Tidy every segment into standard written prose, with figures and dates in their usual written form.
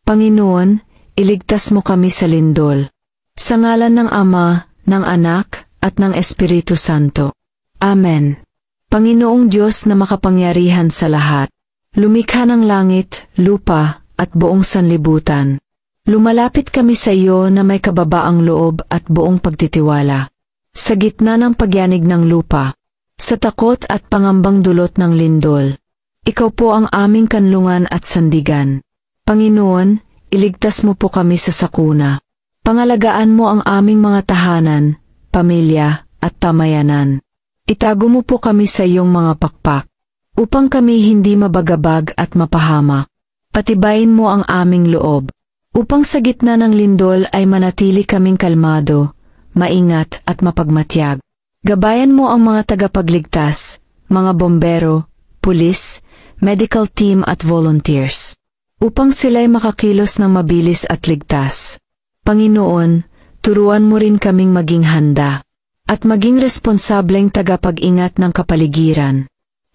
Panginoon, iligtas mo kami sa lindol. Sa ngalan ng Ama, ng Anak, at ng Espiritu Santo. Amen. Panginoong Diyos na makapangyarihan sa lahat, lumikha ng langit, lupa, at buong sanlibutan. Lumalapit kami sa iyo na may kababaang loob at buong pagtitiwala. Sa gitna ng pagyanig ng lupa, sa takot at pangambang dulot ng lindol, ikaw po ang aming kanlungan at sandigan. Panginoon, iligtas mo po kami sa sakuna. Pangalagaan mo ang aming mga tahanan, pamilya, at tamayanan. Itago mo po kami sa iyong mga pakpak, upang kami hindi mabagabag at mapahamak. Patibayin mo ang aming loob, upang sa gitna ng lindol ay manatili kaming kalmado, maingat at mapagmatyag. Gabayan mo ang mga tagapagligtas, mga bombero, pulis, medical team at volunteers, upang sila'y makakilos ng mabilis at ligtas. Panginoon, turuan mo rin kaming maging handa, at maging responsableng tagapag-ingat ng kapaligiran.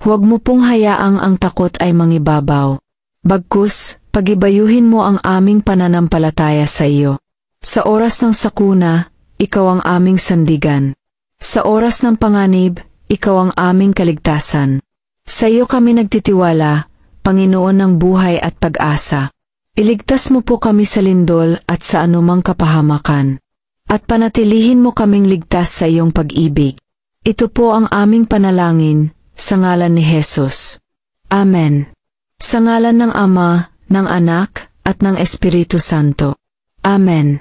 Huwag mo pong hayaang ang takot ay mangibabaw. Bagkus, pagibayuhin mo ang aming pananampalataya sa iyo. Sa oras ng sakuna, ikaw ang aming sandigan. Sa oras ng panganib, ikaw ang aming kaligtasan. Sa iyo kami nagtitiwala, Panginoon ng buhay at pag-asa. Iligtas mo po kami sa lindol at sa anumang kapahamakan. At panatilihin mo kaming ligtas sa iyong pag-ibig. Ito po ang aming panalangin, sa ngalan ni Jesus. Amen. Sa ngalan ng Ama, ng Anak, at ng Espiritu Santo. Amen.